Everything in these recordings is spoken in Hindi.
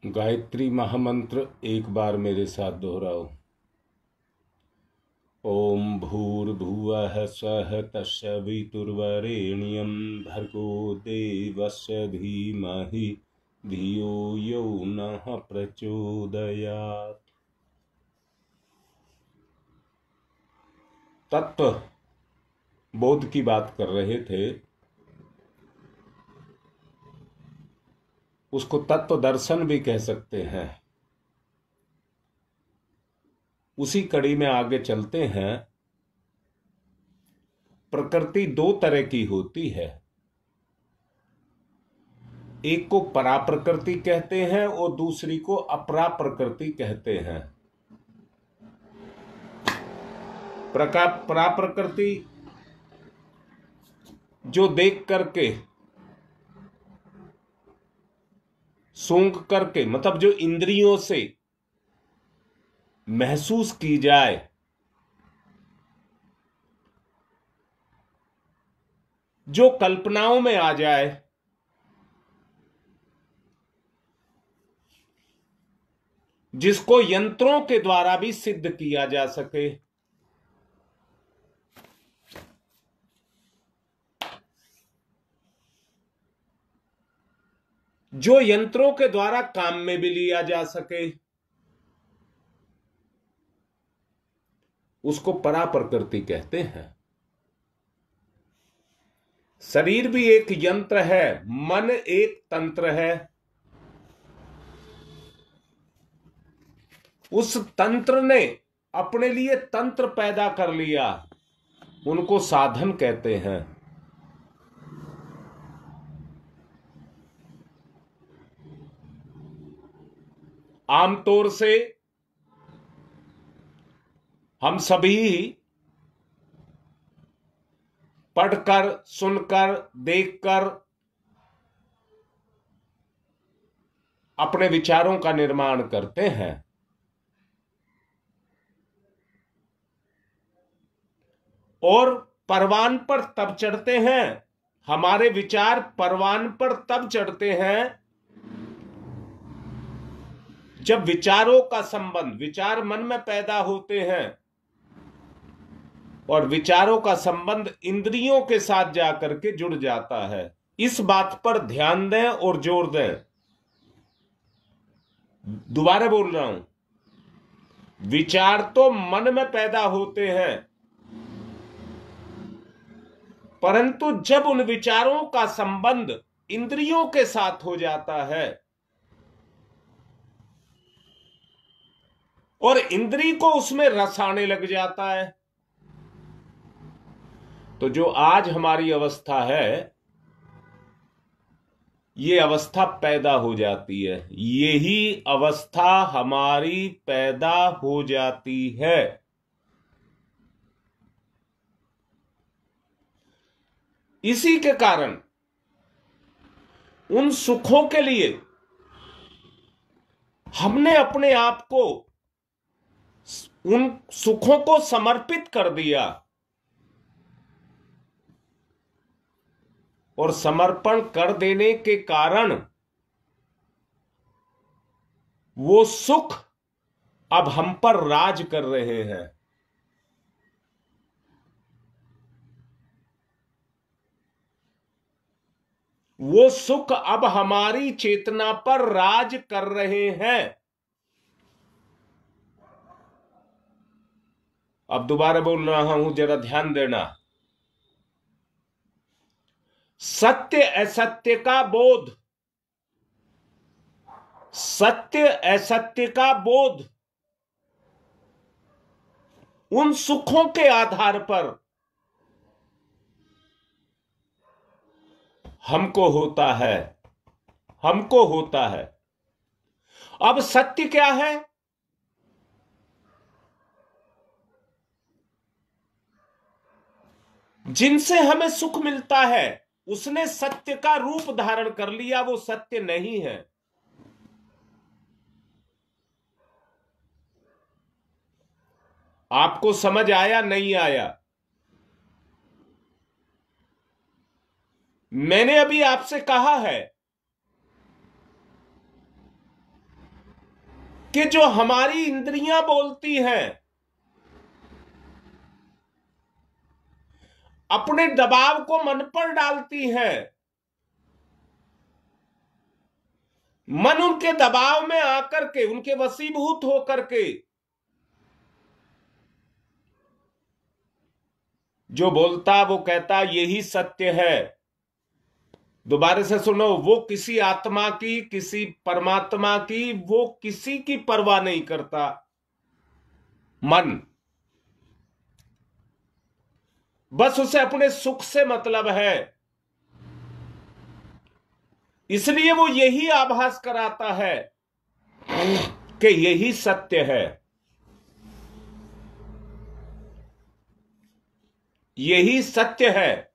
गायत्री महामंत्र एक बार मेरे साथ दोहराओ। ओम भूर्भुवः स्वः तत्सवितुर्वरेण्यं भर्गो देवस्य धीमहि धियो यो नः प्रचोदयात्। तत्व बोध की बात कर रहे थे, उसको तत्व दर्शन भी कह सकते हैं। उसी कड़ी में आगे चलते हैं। प्रकृति दो तरह की होती है, एक को परा प्रकृति कहते हैं और दूसरी को अपरा प्रकृति कहते हैं। परा प्रकृति जो देख करके, सूंघ करके, मतलब जो इंद्रियों से महसूस की जाए, जो कल्पनाओं में आ जाए, जिसको यंत्रों के द्वारा भी सिद्ध किया जा सके, जो यंत्रों के द्वारा काम में भी लिया जा सके, उसको परा प्रकृति कहते हैं। शरीर भी एक यंत्र है, मन एक तंत्र है। उस तंत्र ने अपने लिए तंत्र पैदा कर लिया, उनको साधन कहते हैं। आमतौर से हम सभी पढ़कर, सुनकर, देखकर अपने विचारों का निर्माण करते हैं और परवान पर तब चढ़ते हैं। हमारे विचार परवान पर तब चढ़ते हैं जब विचारों का संबंध, विचार मन में पैदा होते हैं और विचारों का संबंध इंद्रियों के साथ जाकर के जुड़ जाता है। इस बात पर ध्यान दें और जोर दें। दोबारा बोल रहा हूं, विचार तो मन में पैदा होते हैं, परंतु जब उन विचारों का संबंध इंद्रियों के साथ हो जाता है और इंद्री को उसमें रस आने लग जाता है, तो जो आज हमारी अवस्था है, ये अवस्था पैदा हो जाती है। यही अवस्था हमारी पैदा हो जाती है। इसी के कारण उन सुखों के लिए हमने अपने आप को, उन सुखों को समर्पित कर दिया और समर्पण कर देने के कारण वो सुख अब हम पर राज कर रहे हैं। वो सुख अब हमारी चेतना पर राज कर रहे हैं। अब दोबारा बोल रहा हूं, जरा ध्यान देना। सत्य असत्य का बोध, सत्य असत्य का बोध उन सुखों के आधार पर हमको होता है, हमको होता है। अब सत्य क्या है? जिनसे हमें सुख मिलता है उसने सत्य का रूप धारण कर लिया, वो सत्य नहीं है। आपको समझ आया नहीं आया? मैंने अभी आपसे कहा है कि जो हमारी इंद्रियां बोलती हैं, अपने दबाव को मन पर डालती हैं, मन उनके दबाव में आकर के, उनके वशीभूत होकर के जो बोलता वो कहता यही सत्य है। दोबारा से सुनो, वो किसी आत्मा की, किसी परमात्मा की, वो किसी की परवाह नहीं करता। मन बस उसे अपने सुख से मतलब है, इसलिए वो यही आभास कराता है कि यही सत्य है, यही सत्य है।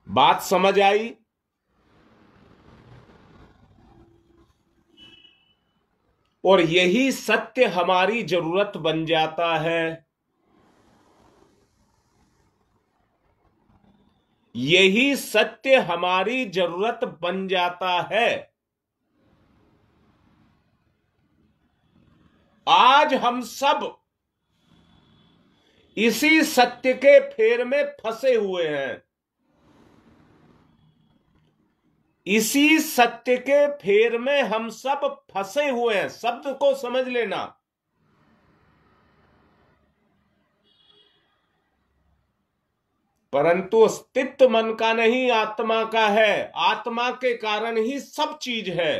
बात समझ आई? और यही सत्य हमारी जरूरत बन जाता है, यही सत्य हमारी जरूरत बन जाता है। आज हम सब इसी सत्य के फेर में फंसे हुए हैं, इसी सत्य के फेर में हम सब फंसे हुए हैं। शब्द को समझ लेना। परंतु अस्तित्व मन का नहीं, आत्मा का है। आत्मा के कारण ही सब चीज है।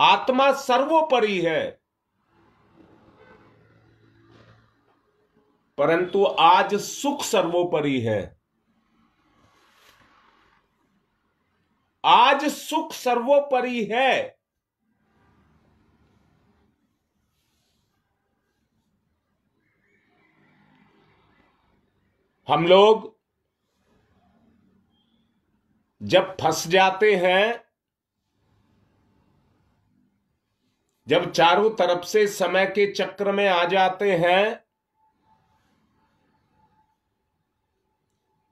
आत्मा सर्वोपरि है। परंतु आज सुख सर्वोपरि है। आज सुख सर्वोपरि है। हम लोग जब फंस जाते हैं, जब चारों तरफ से समय के चक्र में आ जाते हैं,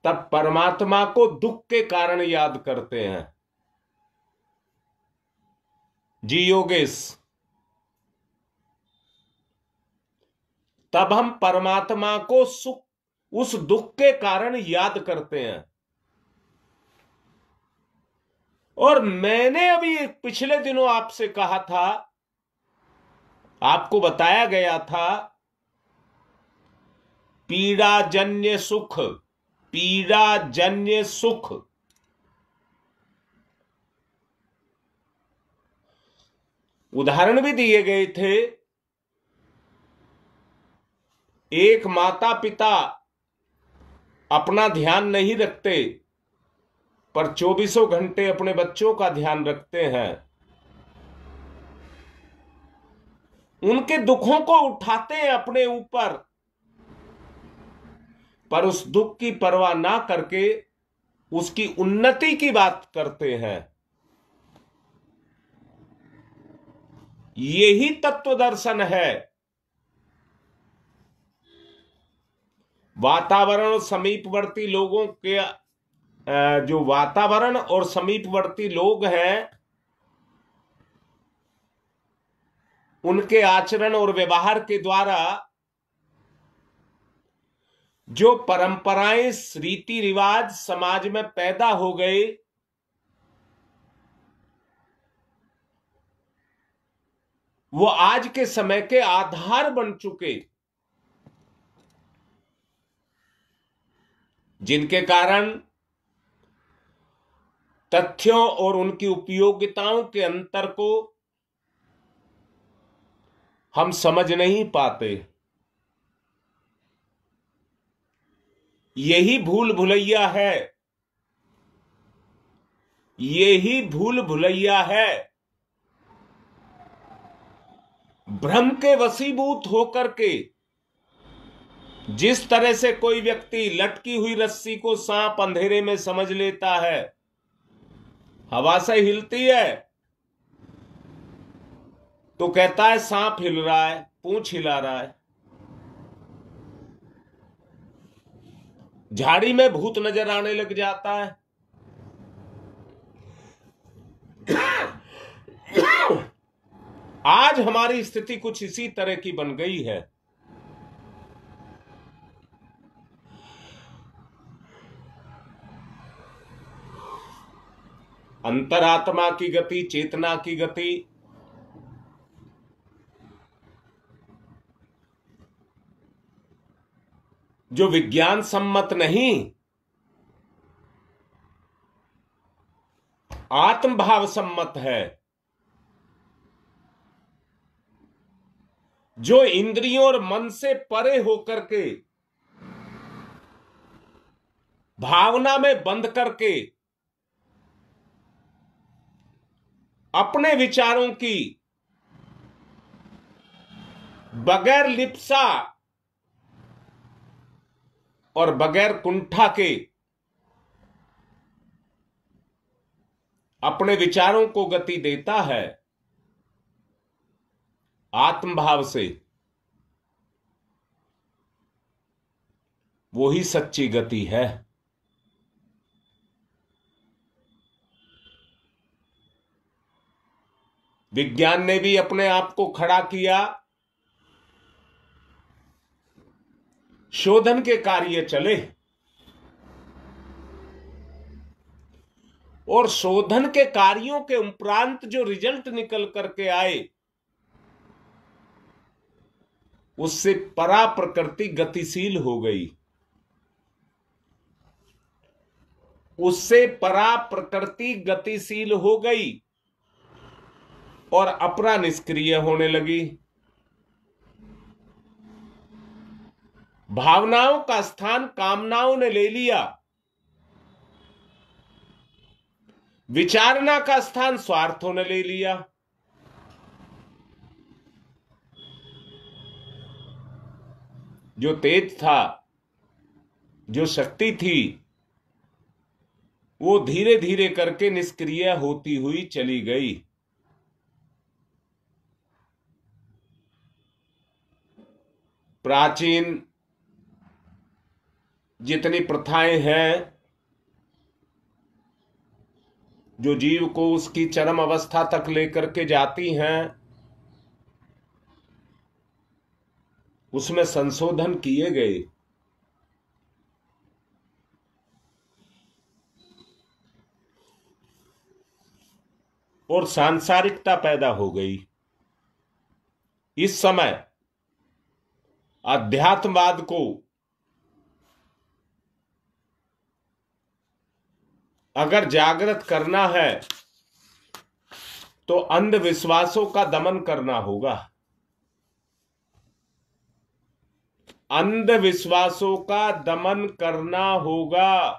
तब परमात्मा को दुख के कारण याद करते हैं। जी योगेश, तब हम परमात्मा को सुख, उस दुख के कारण याद करते हैं। और मैंने अभी पिछले दिनों आपसे कहा था, आपको बताया गया था, पीड़ाजन्य सुख, पीड़ाजन्य सुख। उदाहरण भी दिए गए थे। एक माता पिता अपना ध्यान नहीं रखते, पर 24 घंटे अपने बच्चों का ध्यान रखते हैं। उनके दुखों को उठाते हैं अपने ऊपर, पर उस दुख की परवाह ना करके उसकी उन्नति की बात करते हैं। यही तत्व दर्शन है। वातावरण समीपवर्ती लोगों के, जो वातावरण और समीपवर्ती लोग हैं, उनके आचरण और व्यवहार के द्वारा जो परंपराएं, रीति रिवाज समाज में पैदा हो गए, वो आज के समय के आधार बन चुके, जिनके कारण तथ्यों और उनकी उपयोगिताओं के अंतर को हम समझ नहीं पाते। यही भूल भुलैया है, यही भूल भुलैया है। भ्रम के वशीभूत होकर के जिस तरह से कोई व्यक्ति लटकी हुई रस्सी को सांप अंधेरे में समझ लेता है, हवा से हिलती है तो कहता है सांप हिल रहा है, पूंछ हिला रहा है। झाड़ी में भूत नजर आने लग जाता है। आज हमारी स्थिति कुछ इसी तरह की बन गई है। अंतरात्मा की गति, चेतना की गति जो विज्ञान सम्मत नहीं, आत्मभाव सम्मत है, जो इंद्रियों और मन से परे होकर के, भावना में बंद करके अपने विचारों की बगैर लिप्सा और बगैर कुंठा के अपने विचारों को गति देता है, आत्मभाव से, वो ही सच्ची गति है। विज्ञान ने भी अपने आप को खड़ा किया, शोधन के कार्य चले और शोधन के कार्यों के उपरांत जो रिजल्ट निकल करके आए, उससे परा प्रकृति गतिशील हो गई, उससे परा प्रकृति गतिशील हो गई और अपरा निष्क्रिय होने लगी। भावनाओं का स्थान कामनाओं ने ले लिया, विचारना का स्थान स्वार्थों ने ले लिया। जो तेज था, जो शक्ति थी, वो धीरे धीरे करके निष्क्रिय होती हुई चली गई। प्राचीन जितनी प्रथाएं हैं जो जीव को उसकी चरम अवस्था तक लेकर के जाती हैं, उसमें संशोधन किए गए और सांसारिकता पैदा हो गई। इस समय अध्यात्मवाद को अगर जागृत करना है तो अंधविश्वासों का दमन करना होगा। अंधविश्वासों का दमन करना होगा।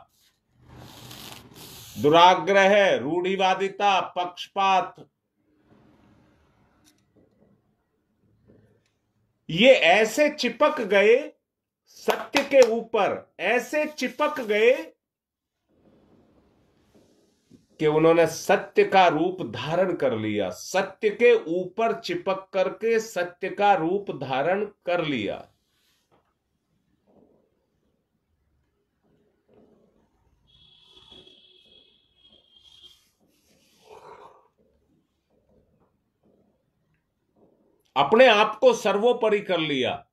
दुराग्रह, रूढ़िवादिता, पक्षपात, ये ऐसे चिपक गए सत्य के ऊपर, ऐसे चिपक गए कि उन्होंने सत्य का रूप धारण कर लिया। सत्य के ऊपर चिपक करके सत्य का रूप धारण कर लिया। अपने आप को सर्वोपरि कर लिया।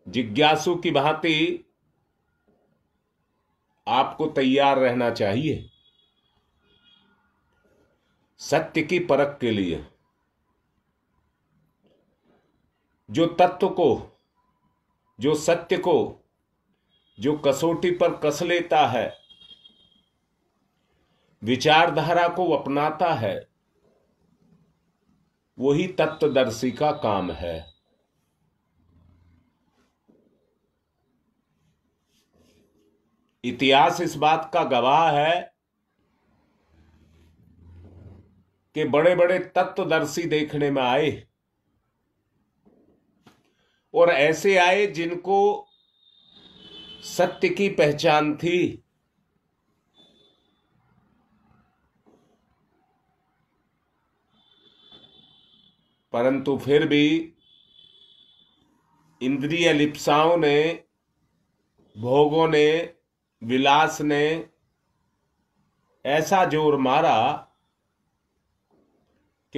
जिज्ञासु की भांति आपको तैयार रहना चाहिए सत्य की परख के लिए। जो तत्व को, जो सत्य को, जो कसौटी पर कस लेता है, विचारधारा को अपनाता है, वही तत्वदर्शी का काम है। इतिहास इस बात का गवाह है कि बड़े बड़े तत्वदर्शी देखने में आए और ऐसे आए जिनको सत्य की पहचान थी, परंतु फिर भी इंद्रिय लिप्साओं ने, भोगों ने, विलास ने ऐसा जोर मारा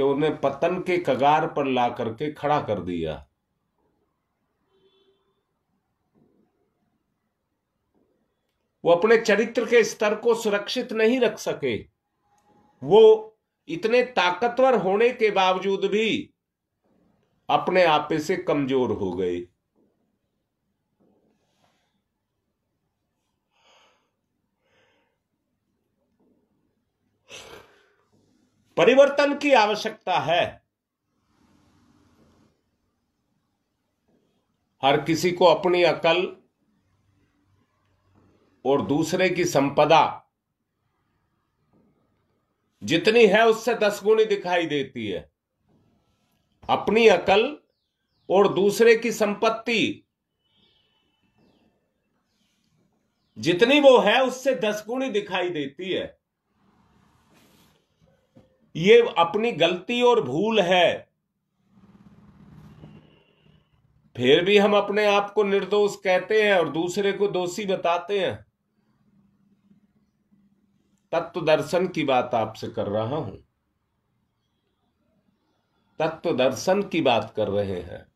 कि उन्हें पतन के कगार पर ला करके खड़ा कर दिया। वो अपने चरित्र के स्तर को सुरक्षित नहीं रख सके। वो इतने ताकतवर होने के बावजूद भी अपने आपे से कमजोर हो गए। परिवर्तन की आवश्यकता है। हर किसी को अपनी अकल और दूसरे की संपदा जितनी है उससे 10 गुनी दिखाई देती है। अपनी अकल और दूसरे की संपत्ति जितनी वो है उससे 10 गुनी दिखाई देती है। ये अपनी गलती और भूल है, फिर भी हम अपने आप को निर्दोष कहते हैं और दूसरे को दोषी बताते हैं। तत्व दर्शन की बात आपसे कर रहा हूं, तत्व दर्शन की बात कर रहे हैं।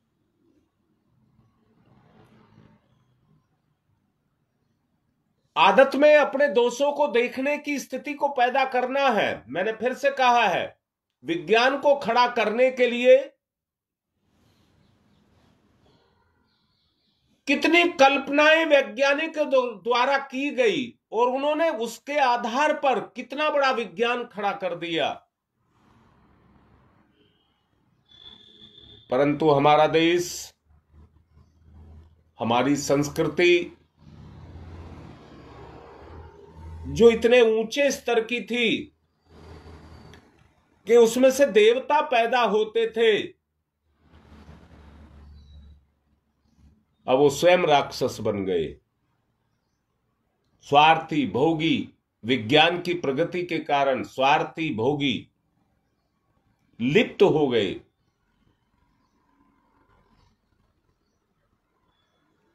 आदत में अपने दोषों को देखने की स्थिति को पैदा करना है। मैंने फिर से कहा है, विज्ञान को खड़ा करने के लिए कितनी कल्पनाएं वैज्ञानिक द्वारा की गई और उन्होंने उसके आधार पर कितना बड़ा विज्ञान खड़ा कर दिया। परंतु हमारा देश, हमारी संस्कृति जो इतने ऊंचे स्तर की थी कि उसमें से देवता पैदा होते थे, अब वो स्वयं राक्षस बन गए। स्वार्थी भोगी, विज्ञान की प्रगति के कारण स्वार्थी भोगी लिप्त हो गए।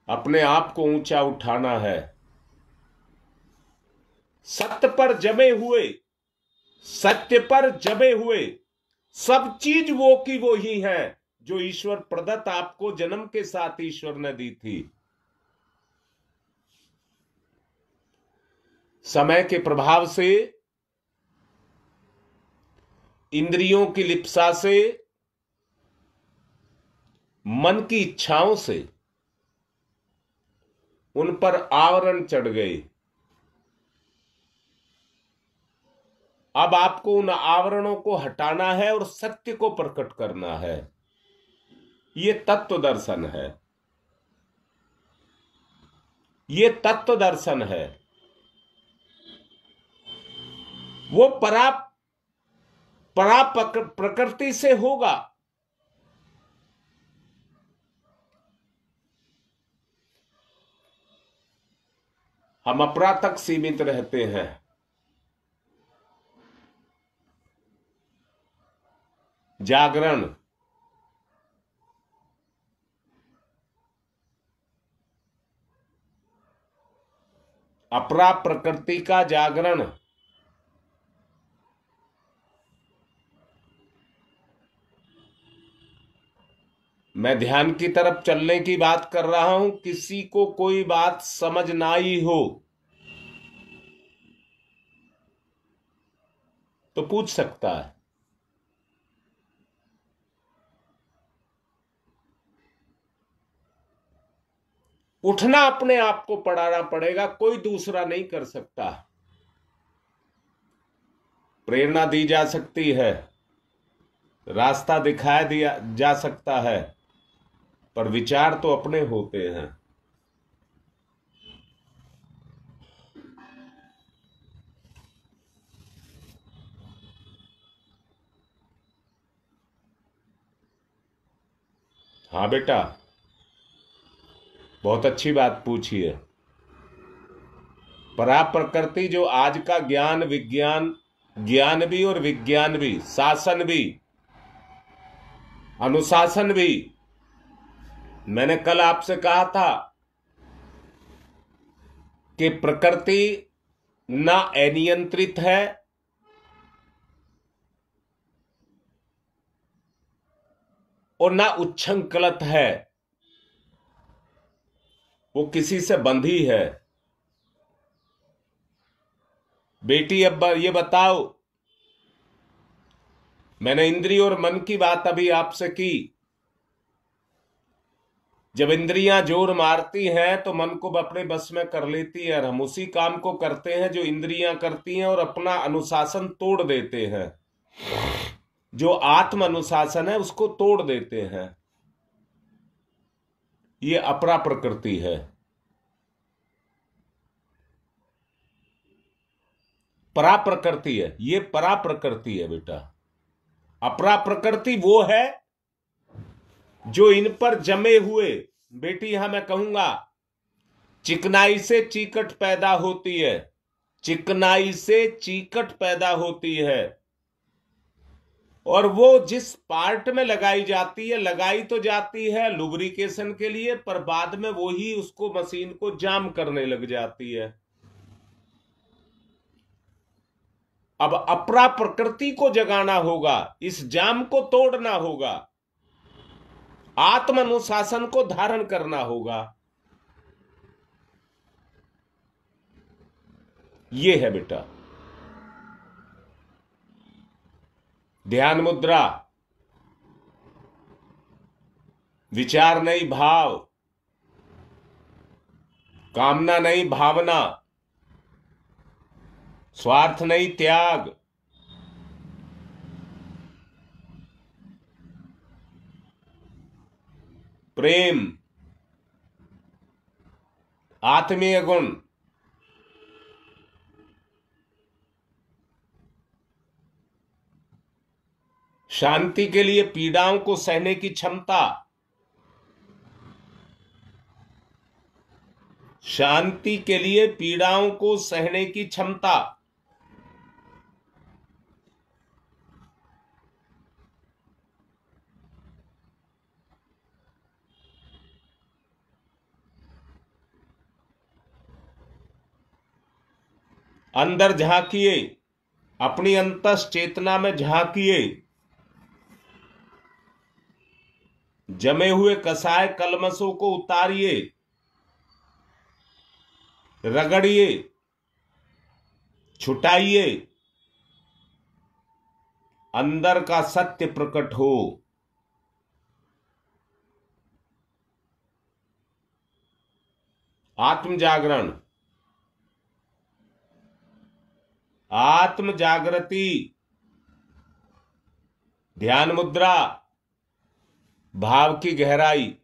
अपने आप को ऊंचा उठाना है। सत्य पर जमे हुए, सत्य पर जमे हुए सब चीज वो की वो ही है जो ईश्वर प्रदत्त आपको जन्म के साथ ईश्वर ने दी थी। समय के प्रभाव से, इंद्रियों की लिप्सा से, मन की इच्छाओं से उन पर आवरण चढ़ गए। अब आपको उन आवरणों को हटाना है और सत्य को प्रकट करना है। ये तत्व दर्शन है, ये तत्व दर्शन है। वो परा प्रकृति से होगा। हम अपरा तक सीमित रहते हैं। जागरण, अपरा प्रकृति का जागरण, मैं ध्यान की तरफ चलने की बात कर रहा हूं। किसी को कोई बात समझ ना आई हो तो पूछ सकता है। उठना अपने आप को पढ़ाना पड़ेगा, कोई दूसरा नहीं कर सकता। प्रेरणा दी जा सकती है, रास्ता दिखाया दिया जा सकता है, पर विचार तो अपने होते हैं। हाँ बेटा, बहुत अच्छी बात पूछी है। परा प्रकृति जो आज का ज्ञान विज्ञान, ज्ञान भी और विज्ञान भी, शासन भी, अनुशासन भी, मैंने कल आपसे कहा था कि प्रकृति ना अनियंत्रित है और ना उच्छृंखलित है, वो किसी से बंधी है। बेटी अब ये बताओ, मैंने इंद्रिय और मन की बात अभी आपसे की। जब इंद्रियां जोर मारती हैं तो मन को अपने बस में कर लेती है, और हम उसी काम को करते हैं जो इंद्रियां करती हैं और अपना अनुशासन तोड़ देते हैं। जो आत्म अनुशासन है उसको तोड़ देते हैं। ये अपरा प्रकृति है। परा प्रकृति है, ये परा प्रकृति है बेटा। अपरा प्रकृति वो है जो इन पर जमे हुए, बेटी यहां मैं कहूंगा, चिकनाई से चीकट पैदा होती है। चिकनाई से चीकट पैदा होती है, और वो जिस पार्ट में लगाई जाती है, लगाई तो जाती है लुब्रिकेशन के लिए, पर बाद में वो ही उसको, मशीन को जाम करने लग जाती है। अब अपरा प्रकृति को जगाना होगा, इस जाम को तोड़ना होगा, आत्म अनुशासन को धारण करना होगा। ये है बेटा ध्यान मुद्रा। विचार नहीं भाव, कामना नहीं भावना, स्वार्थ नहीं त्याग, प्रेम, आत्मीय गुण, शांति के लिए पीड़ाओं को सहने की क्षमता, शांति के लिए पीड़ाओं को सहने की क्षमता, अंदर झांकिए, अपनी अंतस चेतना में झांकिए, जमे हुए कसाय कलमशों को उतारिए, रगड़िए, छुटाइए, अंदर का सत्य प्रकट हो। आत्म जागरण, आत्म जागृति, ध्यान मुद्रा, भाव की गहराई।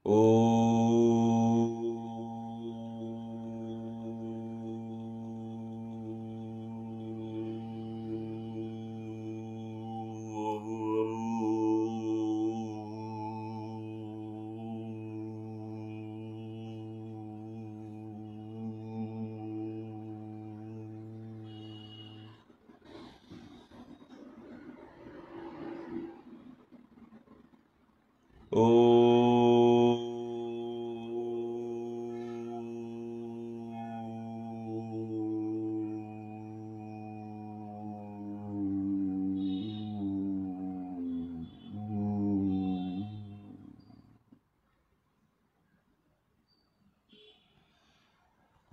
ओ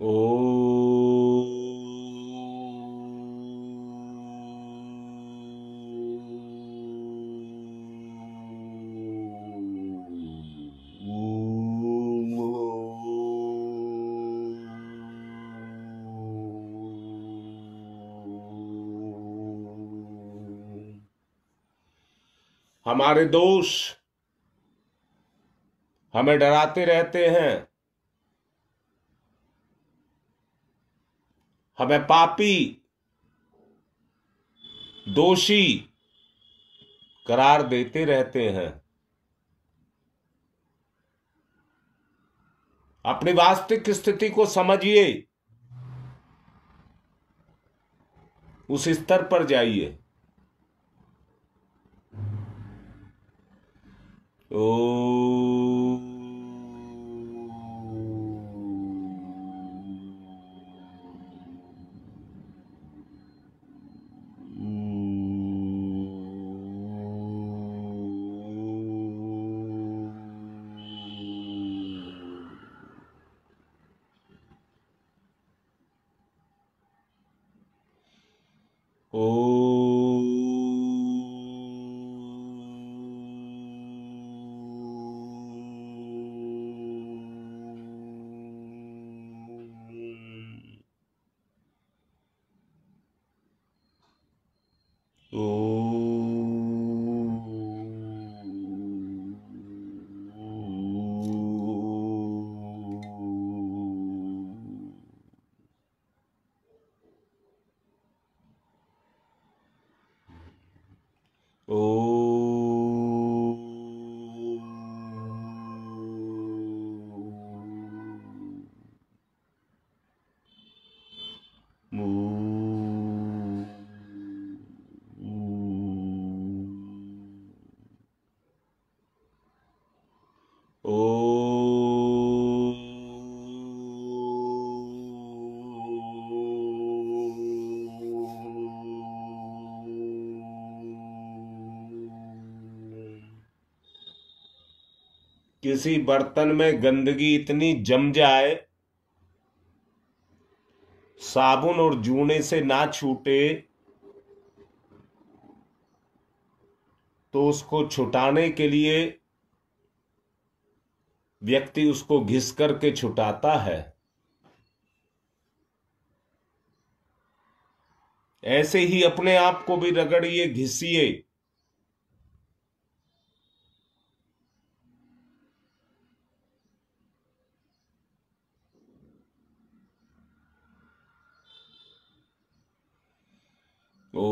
ओ ओ हमारे दोष हमें डराते रहते हैं, हमें पापी दोषी करार देते रहते हैं। अपनी वास्तविक स्थिति को समझिए, उस स्तर पर जाइए। ओ किसी बर्तन में गंदगी इतनी जम जाए, साबुन और जूने से ना छूटे, तो उसको छुटाने के लिए व्यक्ति उसको घिस करके छुटाता है। ऐसे ही अपने आप को भी रगड़िए, घिसिए। ओ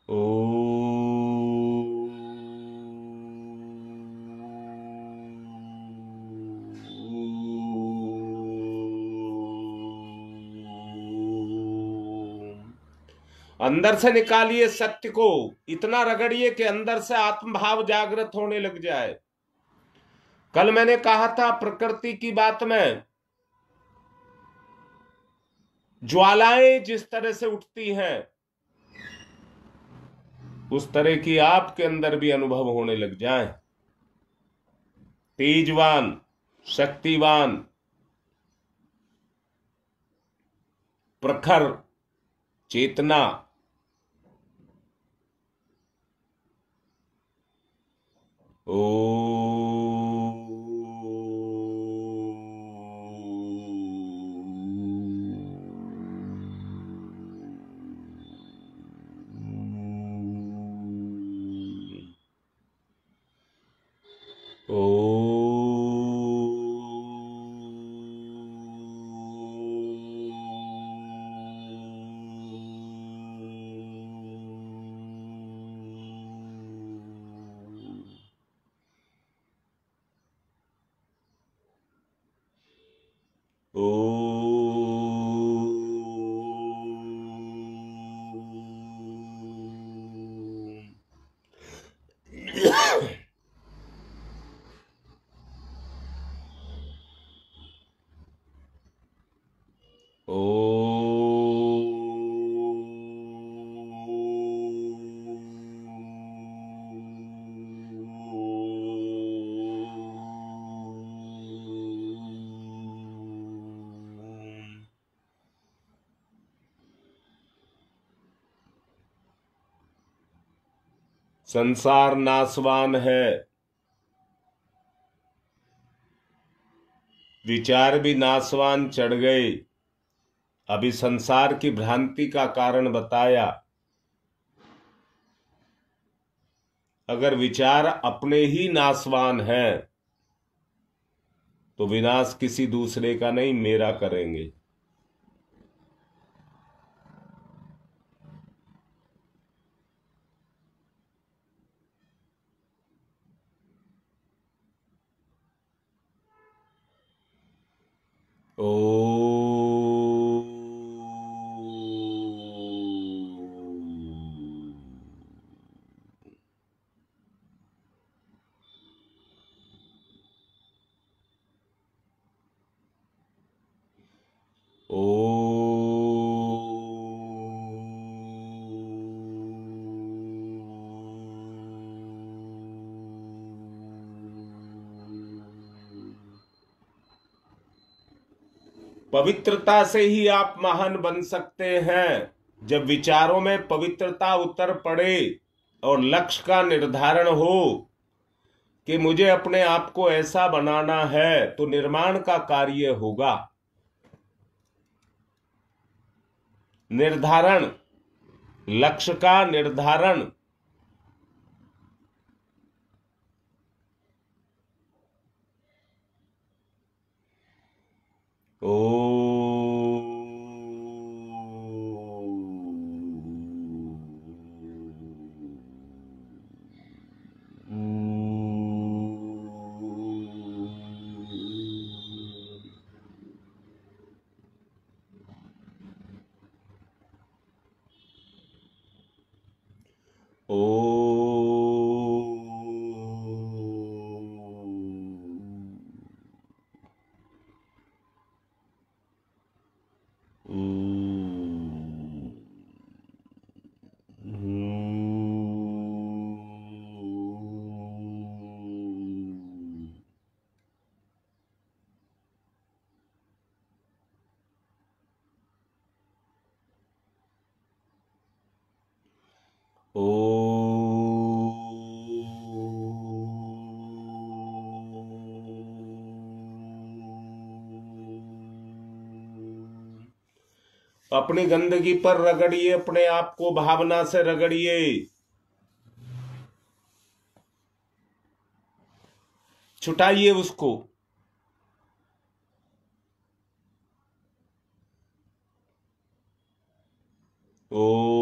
ओ अंदर से निकालिए सत्य को, इतना रगड़िए कि अंदर से आत्मभाव जागृत होने लग जाए। कल मैंने कहा था प्रकृति की बात में, ज्वालाएं जिस तरह से उठती हैं, उस तरह की आपके अंदर भी अनुभव होने लग जाए। तेजवान, शक्तिवान, प्रखर चेतना। ओ ओ संसार नासवान है, विचार भी नासवान चढ़ गए। अभी संसार की भ्रांति का कारण बताया। अगर विचार अपने ही नासवान हैं, तो विनाश किसी दूसरे का नहीं, मेरा करेंगे। ओ ओ पवित्रता से ही आप महान बन सकते हैं। जब विचारों में पवित्रता उतर पड़े और लक्ष्य का निर्धारण हो कि मुझे अपने आप को ऐसा बनाना है, तो निर्माण का कार्य होगा। निर्धारण, लक्ष्य का निर्धारण। ओ अपनी गंदगी पर रगड़िए, अपने आप को भावना से रगड़िए, छुटाइए उसको। ओ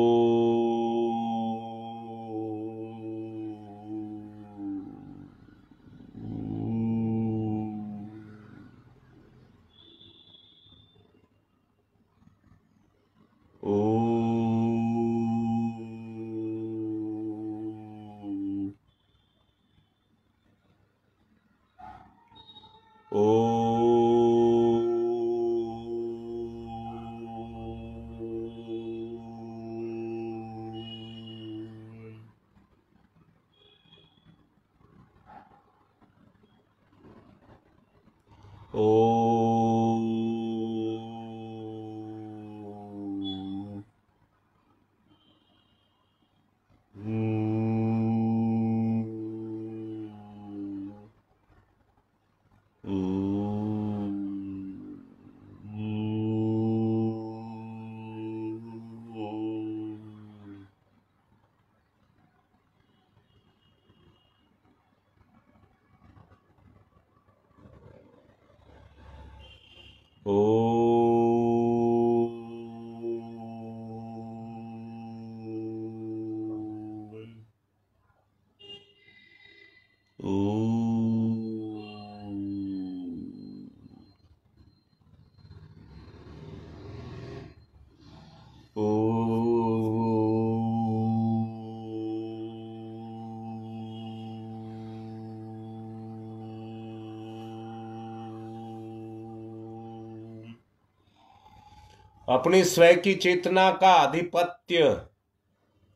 अपनी स्वयं की चेतना का आधिपत्य,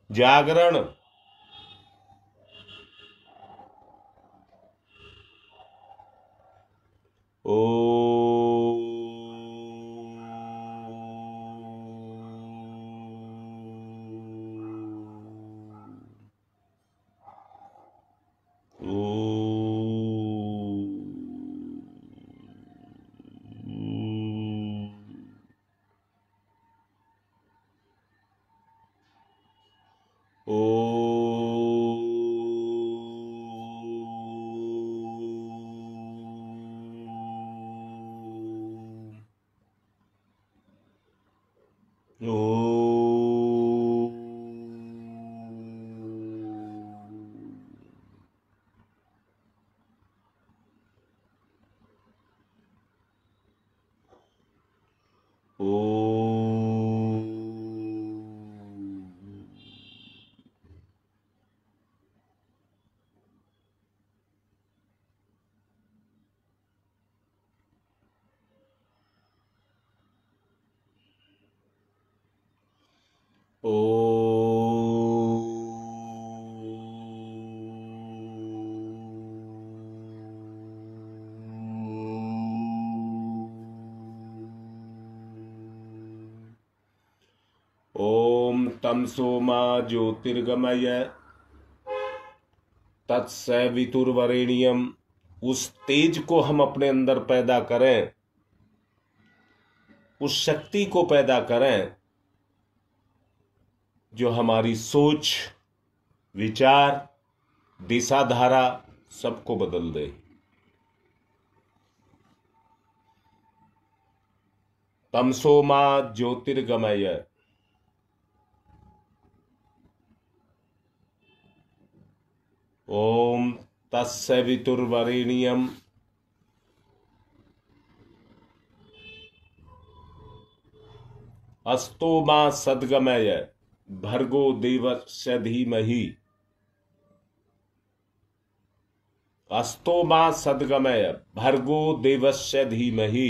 जागरण, ओ ओम तमसो मा ज्योतिर्गमय तत्सवितुर्वरेण्यम। उस तेज को हम अपने अंदर पैदा करें, उस शक्ति को पैदा करें जो हमारी सोच, विचार, दिशा धारा सबको बदल दे। तमसो मा ज्योतिर्गमय। ओम तत्सवितुर्वरेण्यम अस्तो मा सद्गमय भर्गो देवस्य धीमहि। अस्तो मा सद्गमय भर्गो देवस्य धीमहि।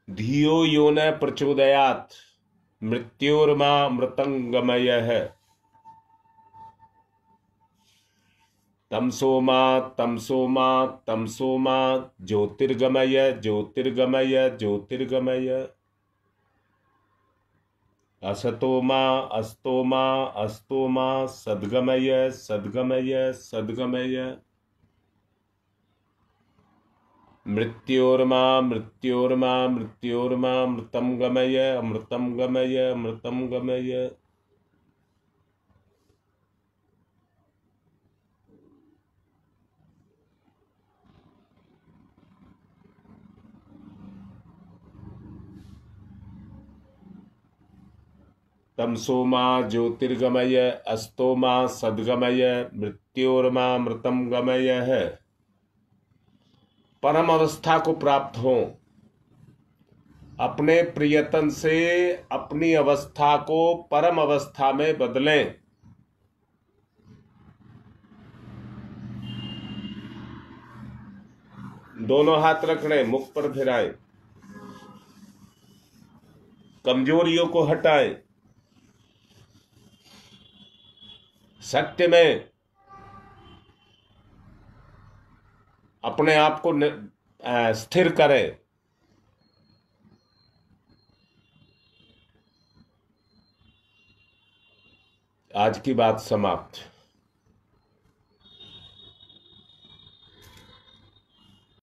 धियो यो न प्रचोदयात् मृत्योर्मा मृतंगमयः तमसोमा तमसोमा तमसोमा ज्योतिर्गमय ज्योतिर्गमय ज्योतिर्गमय असतोमा अस्तोमा अस्तोमा सद्गमय सद्गमय सद्गमय मृत्योर्मा मृत्योर्मा मृत्योर्मा अमृतं गमय अमृतं गमय अमृतं गमय तमसोमा ज्योतिर्गमय अस्तोमा सद्गमय मृत्योर्मा अमृतं गमय है। परम अवस्था को प्राप्त हो, अपने प्रियतन से अपनी अवस्था को परम अवस्था में बदलें। दोनों हाथ रखने, मुख पर फिराएं, कमजोरियों को हटाएं, सत्य में अपने आप को स्थिर करें। आज की बात समाप्त।